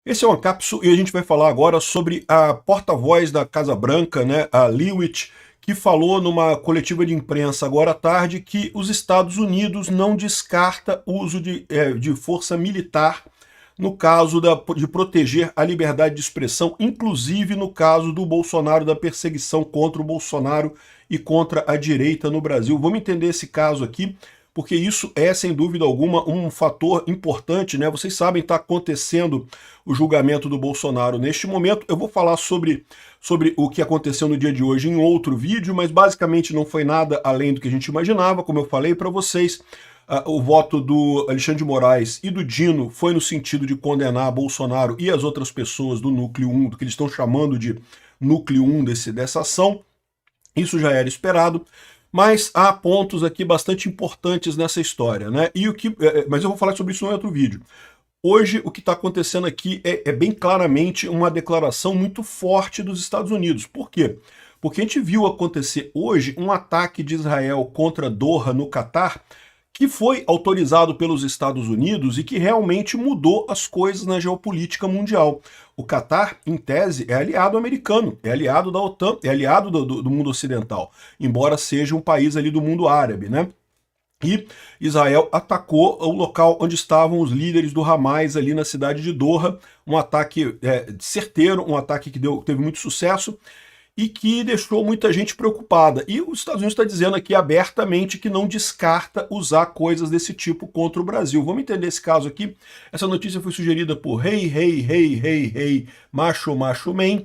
Esse é o Ancapsu e a gente vai falar agora sobre a porta-voz da Casa Branca, né, a Leavitt, que falou numa coletiva de imprensa agora à tarde que os Estados Unidos não descarta o uso de força militar no caso de proteger a liberdade de expressão, inclusive no caso do Bolsonaro, da perseguição contra o Bolsonaro e contra a direita no Brasil. Vamos entender esse caso aqui, porque isso é, sem dúvida alguma, um fator importante, né? Vocês sabem, está acontecendo o julgamento do Bolsonaro neste momento. Eu vou falar sobre o que aconteceu no dia de hoje em outro vídeo, mas basicamente não foi nada além do que a gente imaginava, como eu falei para vocês. O voto do Alexandre de Moraes e do Dino foi no sentido de condenar Bolsonaro e as outras pessoas do núcleo 1, do que eles estão chamando de núcleo 1 dessa ação. Isso já era esperado. Mas há pontos aqui bastante importantes nessa história, né? Mas eu vou falar sobre isso em outro vídeo. Hoje, o que está acontecendo aqui é bem claramente uma declaração muito forte dos Estados Unidos. Por quê? Porque a gente viu acontecer hoje um ataque de Israel contra Doha, no Catar, que foi autorizado pelos Estados Unidos e que realmente mudou as coisas na geopolítica mundial. O Catar, em tese, é aliado americano, é aliado da OTAN, é aliado do mundo ocidental, embora seja um país ali do mundo árabe, né? E Israel atacou o local onde estavam os líderes do Hamas ali na cidade de Doha, um ataque certeiro, um ataque que teve muito sucesso, e que deixou muita gente preocupada. E os Estados Unidos está dizendo aqui abertamente que não descarta usar coisas desse tipo contra o Brasil. Vamos entender esse caso aqui. Essa notícia foi sugerida por Macho Man,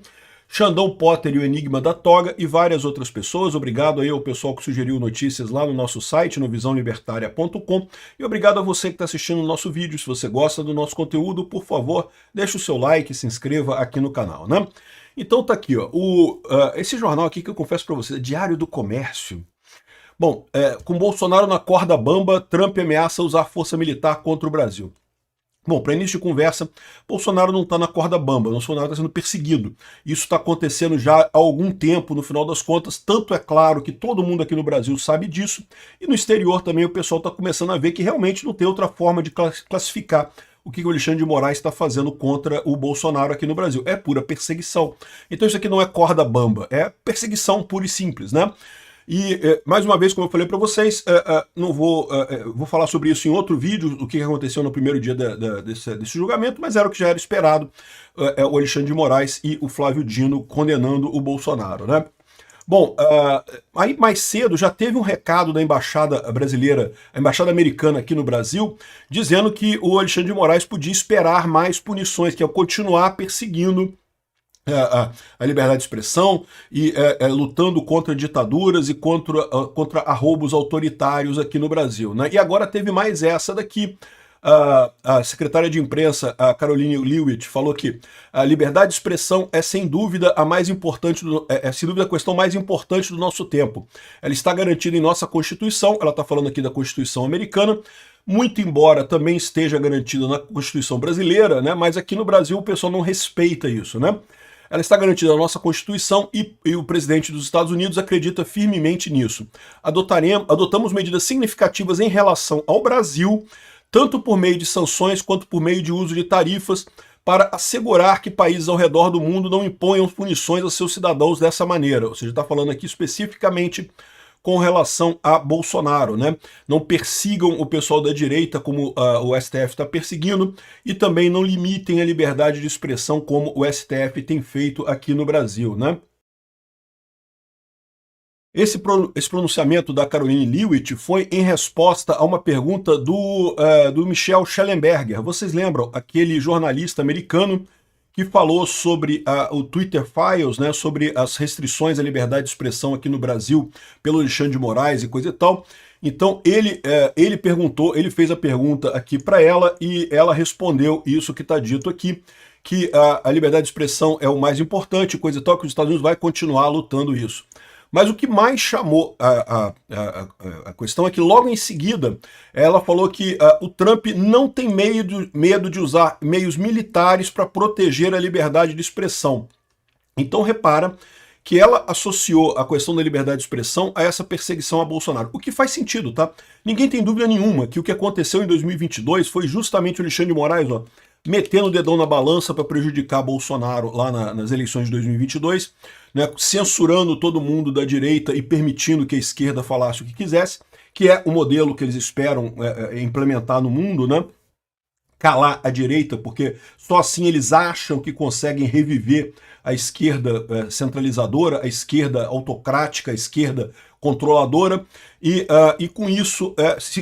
Xandão Potter e o Enigma da Toga e várias outras pessoas. Obrigado aí ao pessoal que sugeriu notícias lá no nosso site, no visãolibertaria.com. E obrigado a você que está assistindo o nosso vídeo. Se você gosta do nosso conteúdo, por favor, deixe o seu like e se inscreva aqui no canal, né? Então tá aqui, ó, esse jornal aqui que eu confesso para você, Diário do Comércio. Bom, com Bolsonaro na corda bamba, Trump ameaça usar força militar contra o Brasil. Bom, para início de conversa, Bolsonaro não está na corda bamba, Bolsonaro está sendo perseguido. Isso está acontecendo já há algum tempo, no final das contas, tanto é claro que todo mundo aqui no Brasil sabe disso, e no exterior também o pessoal está começando a ver que realmente não tem outra forma de classificar o que o Alexandre de Moraes está fazendo contra o Bolsonaro aqui no Brasil. É pura perseguição. Então isso aqui não é corda bamba, é perseguição pura e simples, né? E, mais uma vez, como eu falei para vocês, vou falar sobre isso em outro vídeo, o que aconteceu no primeiro dia desse julgamento, mas era o que já era esperado, o Alexandre de Moraes e o Flávio Dino condenando o Bolsonaro, né? Bom, aí mais cedo já teve um recado da Embaixada Brasileira, a Embaixada Americana aqui no Brasil, dizendo que o Alexandre de Moraes podia esperar mais punições, que é continuar perseguindo a liberdade de expressão e lutando contra ditaduras e contra arroubos autoritários aqui no Brasil, né? E agora teve mais essa daqui. A secretária de imprensa, a Caroline Leavitt, falou que a liberdade de expressão é sem dúvida a mais importante, sem dúvida a questão mais importante do nosso tempo. Ela está garantida em nossa Constituição, ela está falando aqui da Constituição americana, muito embora também esteja garantida na Constituição brasileira, né? Mas aqui no Brasil o pessoal não respeita isso, né? Ela está garantida na nossa Constituição e o presidente dos Estados Unidos acredita firmemente nisso. Adotamos medidas significativas em relação ao Brasil, tanto por meio de sanções quanto por meio de uso de tarifas, para assegurar que países ao redor do mundo não imponham punições aos seus cidadãos dessa maneira. Ou seja, está falando aqui especificamente com relação a Bolsonaro, né? Não persigam o pessoal da direita como o STF está perseguindo e também não limitem a liberdade de expressão como o STF tem feito aqui no Brasil, né? Esse pronunciamento da Caroline Leavitt foi em resposta a uma pergunta do Michel Schellenberger. Vocês lembram? Aquele jornalista americano que falou sobre o Twitter Files, né, sobre as restrições à liberdade de expressão aqui no Brasil pelo Alexandre de Moraes e coisa e tal. Então ele fez a pergunta aqui para ela e ela respondeu isso que está dito aqui, que a liberdade de expressão é o mais importante, coisa e tal, que os Estados Unidos vai continuar lutando isso. Mas o que mais chamou a questão é que logo em seguida ela falou que o Trump não tem medo de usar meios militares para proteger a liberdade de expressão. Então repara que ela associou a questão da liberdade de expressão a essa perseguição a Bolsonaro. O que faz sentido, tá? Ninguém tem dúvida nenhuma que o que aconteceu em 2022 foi justamente o Alexandre de Moraes, ó, metendo o dedão na balança para prejudicar Bolsonaro lá nas eleições de 2022, né, censurando todo mundo da direita e permitindo que a esquerda falasse o que quisesse, que é o modelo que eles esperam implementar no mundo, né? Calar a direita, porque só assim eles acham que conseguem reviver a esquerda centralizadora, a esquerda autocrática, a esquerda controladora, e com isso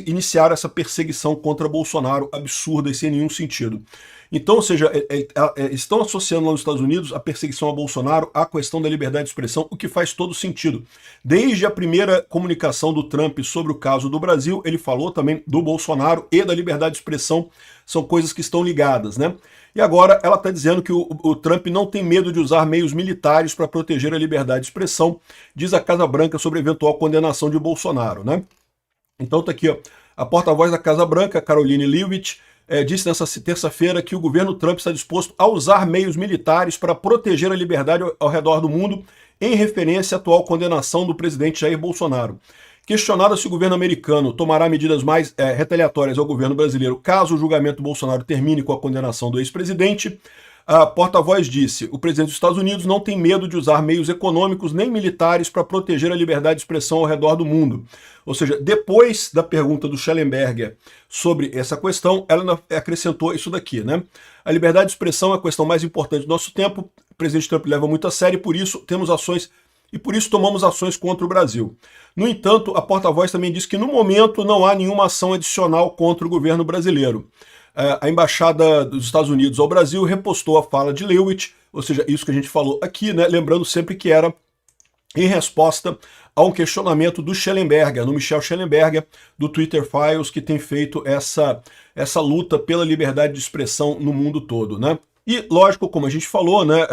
iniciar essa perseguição contra Bolsonaro absurda e sem nenhum sentido. Então, ou seja, estão associando lá nos Estados Unidos a perseguição a Bolsonaro à questão da liberdade de expressão, o que faz todo sentido. Desde a primeira comunicação do Trump sobre o caso do Brasil, ele falou também do Bolsonaro e da liberdade de expressão, são coisas que estão ligadas, né? E agora ela está dizendo que o Trump não tem medo de usar meios militares para proteger a liberdade de expressão, diz a Casa Branca sobre eventual condenação de Bolsonaro, né? Então tá aqui, ó, a porta-voz da Casa Branca, Karoline Leavitt, disse nessa terça-feira que o governo Trump está disposto a usar meios militares para proteger a liberdade ao redor do mundo, em referência à atual condenação do presidente Jair Bolsonaro. Questionada se o governo americano tomará medidas mais retaliatórias ao governo brasileiro caso o julgamento do Bolsonaro termine com a condenação do ex-presidente, a porta-voz disse: o presidente dos Estados Unidos não tem medo de usar meios econômicos nem militares para proteger a liberdade de expressão ao redor do mundo. Ou seja, depois da pergunta do Schellenberger sobre essa questão, ela acrescentou isso daqui, né? A liberdade de expressão é a questão mais importante do nosso tempo, o presidente Trump leva muito a sério e por isso temos ações e por isso tomamos ações contra o Brasil. No entanto, a porta-voz também disse que no momento não há nenhuma ação adicional contra o governo brasileiro. A Embaixada dos Estados Unidos ao Brasil repostou a fala de Leavitt, ou seja, isso que a gente falou aqui, né, lembrando sempre que era em resposta a um questionamento do Schellenberger, no Michel Schellenberger, do Twitter Files, que tem feito essa luta pela liberdade de expressão no mundo todo, né? E, lógico, como a gente falou, né,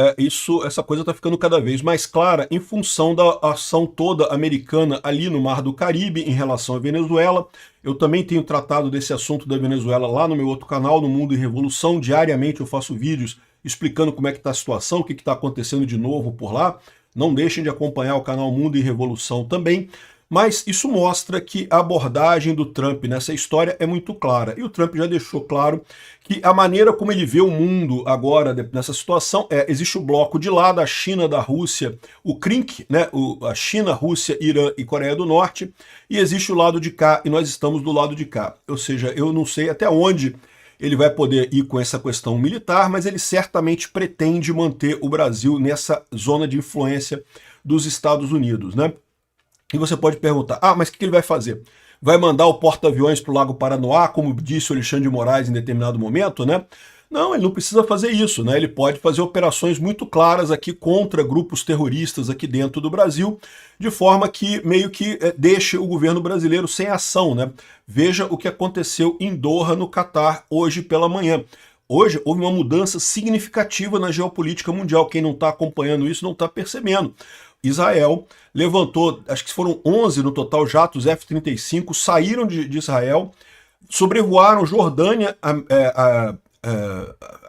essa coisa está ficando cada vez mais clara em função da ação toda americana ali no Mar do Caribe em relação à Venezuela. Eu também tenho tratado desse assunto da Venezuela lá no meu outro canal, no Mundo em Revolução. Diariamente eu faço vídeos explicando como é que está a situação, o que está acontecendo de novo por lá. Não deixem de acompanhar o canal Mundo em Revolução também. Mas isso mostra que a abordagem do Trump nessa história é muito clara. E o Trump já deixou claro que a maneira como ele vê o mundo agora nessa situação existe o bloco de lá da China, da Rússia, o CRINC, né, a China, Rússia, Irã e Coreia do Norte, e existe o lado de cá, e nós estamos do lado de cá. Ou seja, eu não sei até onde ele vai poder ir com essa questão militar, mas ele certamente pretende manter o Brasil nessa zona de influência dos Estados Unidos, né? E você pode perguntar, mas o que ele vai fazer? Vai mandar o porta-aviões para o Lago Paranoá, como disse o Alexandre de Moraes em determinado momento, né? Não, ele não precisa fazer isso, né? Ele pode fazer operações muito claras aqui contra grupos terroristas aqui dentro do Brasil, de forma que meio que deixe o governo brasileiro sem ação, né? Veja o que aconteceu em Doha, no Catar, hoje pela manhã. Hoje houve uma mudança significativa na geopolítica mundial. Quem não está acompanhando isso não está percebendo. Israel levantou, acho que foram 11 no total, jatos F-35, saíram de Israel, sobrevoaram Jordânia,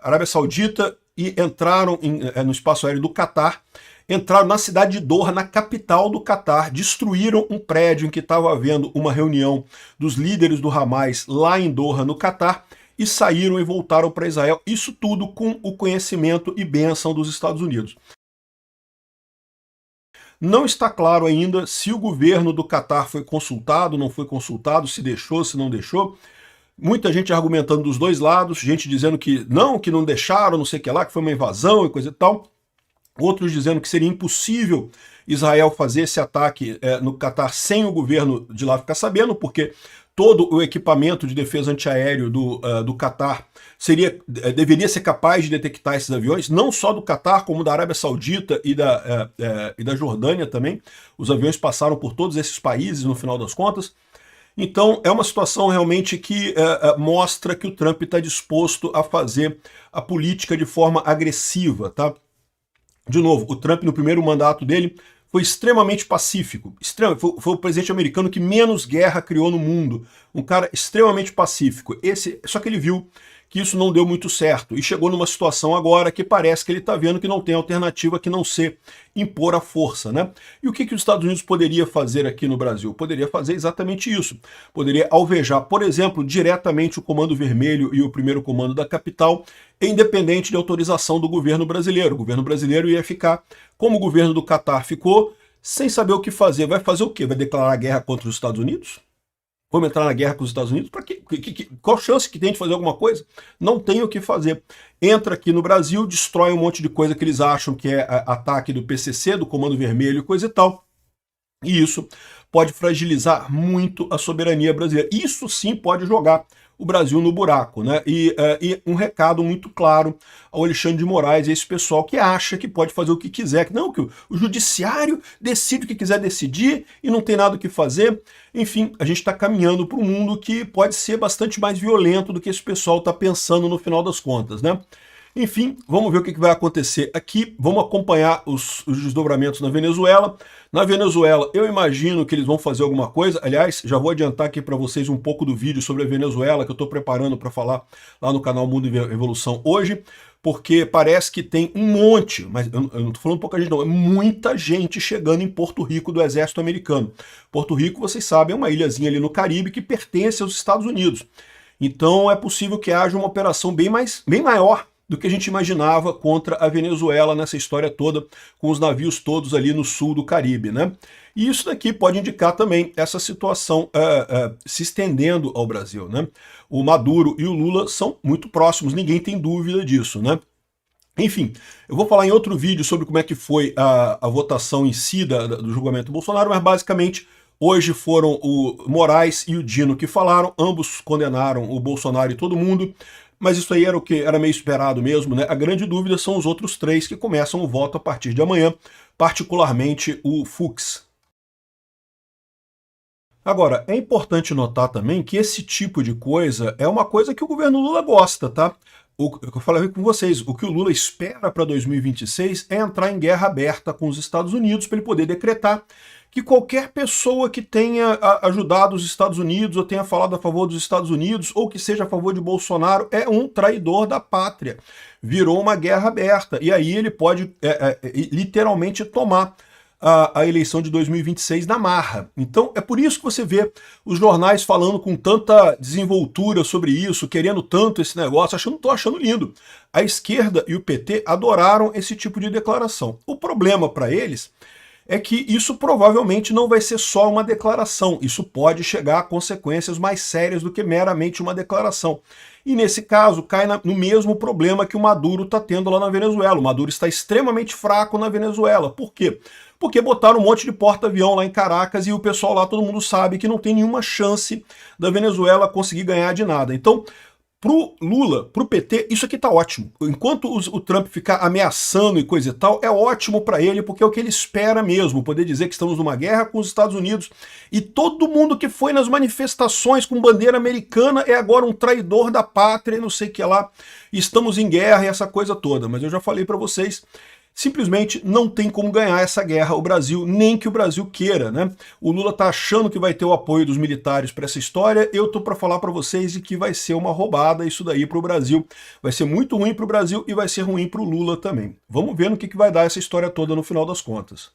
Arábia Saudita e entraram no espaço aéreo do Catar, entraram na cidade de Doha, na capital do Catar, destruíram um prédio em que estava havendo uma reunião dos líderes do Hamas lá em Doha, no Catar, e saíram e voltaram para Israel, isso tudo com o conhecimento e bênção dos Estados Unidos. Não está claro ainda se o governo do Catar foi consultado, não foi consultado, se deixou, se não deixou. Muita gente argumentando dos dois lados, gente dizendo que não deixaram, não sei o que lá, que foi uma invasão e coisa e tal. Outros dizendo que seria impossível Israel fazer esse ataque no Catar sem o governo de lá ficar sabendo, porque todo o equipamento de defesa antiaéreo do Catar deveria ser capaz de detectar esses aviões, não só do Catar, como da Arábia Saudita e da Jordânia também. Os aviões passaram por todos esses países no final das contas. Então é uma situação realmente que mostra que o Trump está disposto a fazer a política de forma agressiva, tá? De novo, o Trump no primeiro mandato dele foi extremamente pacífico. Foi o presidente americano que menos guerra criou no mundo. Um cara extremamente pacífico. Só que ele viu que isso não deu muito certo e chegou numa situação agora que parece que ele está vendo que não tem alternativa que não ser impor a força, né? E o que os Estados Unidos poderia fazer aqui no Brasil? Poderia fazer exatamente isso. Poderia alvejar, por exemplo, diretamente o Comando Vermelho e o primeiro comando da capital, independente de autorização do governo brasileiro. O governo brasileiro ia ficar, como o governo do Catar ficou, sem saber o que fazer. Vai fazer o quê? Vai declarar guerra contra os Estados Unidos? Vamos entrar na guerra com os Estados Unidos? Para quê? Qual chance que tem de fazer alguma coisa? Não tem o que fazer. Entra aqui no Brasil, destrói um monte de coisa que eles acham que é ataque do PCC, do Comando Vermelho e coisa e tal. E isso pode fragilizar muito a soberania brasileira. Isso sim pode jogar o Brasil no buraco, né? E um recado muito claro ao Alexandre de Moraes e esse pessoal que acha que pode fazer o que quiser, que não, que o judiciário decide o que quiser decidir e não tem nada o que fazer. Enfim, a gente está caminhando para um mundo que pode ser bastante mais violento do que esse pessoal está pensando no final das contas, né? Enfim, vamos ver o que vai acontecer aqui, vamos acompanhar os desdobramentos na Venezuela. Na Venezuela, eu imagino que eles vão fazer alguma coisa. Aliás, já vou adiantar aqui para vocês um pouco do vídeo sobre a Venezuela, que eu estou preparando para falar lá no canal Mundo e Revolução hoje, porque parece que tem um monte, mas eu não estou falando pouca gente não, é muita gente chegando em Porto Rico do exército americano. Porto Rico, vocês sabem, é uma ilhazinha ali no Caribe que pertence aos Estados Unidos. Então é possível que haja uma operação bem maior do que a gente imaginava contra a Venezuela nessa história toda, com os navios todos ali no sul do Caribe, né? E isso daqui pode indicar também essa situação se estendendo ao Brasil, né? O Maduro e o Lula são muito próximos, ninguém tem dúvida disso, né? Enfim, eu vou falar em outro vídeo sobre como é que foi a votação em si do julgamento do Bolsonaro, mas basicamente hoje foram o Moraes e o Dino que falaram, ambos condenaram o Bolsonaro e todo mundo, mas isso aí era o que era meio esperado mesmo, né? A grande dúvida são os outros três que começam o voto a partir de amanhã, particularmente o Fux. Agora, é importante notar também que esse tipo de coisa é uma coisa que o governo Lula gosta, tá? Eu falei com vocês, o que o Lula espera para 2026 é entrar em guerra aberta com os Estados Unidos para ele poder decretar que qualquer pessoa que tenha ajudado os Estados Unidos ou tenha falado a favor dos Estados Unidos ou que seja a favor de Bolsonaro é um traidor da pátria. Virou uma guerra aberta e aí ele pode literalmente tomar a eleição de 2026 na marra. Então é por isso que você vê os jornais falando com tanta desenvoltura sobre isso, querendo tanto esse negócio, tô achando lindo. A esquerda e o PT adoraram esse tipo de declaração. O problema para eles é que isso provavelmente não vai ser só uma declaração, isso pode chegar a consequências mais sérias do que meramente uma declaração. E nesse caso cai no mesmo problema que o Maduro está tendo lá na Venezuela. O Maduro está extremamente fraco na Venezuela. Por quê? Porque botaram um monte de porta-avião lá em Caracas e o pessoal lá, todo mundo sabe que não tem nenhuma chance da Venezuela conseguir ganhar de nada. Então, pro Lula, pro PT, isso aqui tá ótimo. Enquanto o Trump ficar ameaçando e coisa e tal, é ótimo para ele, porque é o que ele espera mesmo, poder dizer que estamos numa guerra com os Estados Unidos e todo mundo que foi nas manifestações com bandeira americana é agora um traidor da pátria e não sei o que lá, estamos em guerra e essa coisa toda. Mas eu já falei para vocês, simplesmente não tem como ganhar essa guerra o Brasil, nem que o Brasil queira, né? O Lula tá achando que vai ter o apoio dos militares para essa história, eu tô para falar para vocês de que vai ser uma roubada isso daí para o Brasil. Vai ser muito ruim para o Brasil e vai ser ruim para o Lula também. Vamos ver no que vai dar essa história toda no final das contas.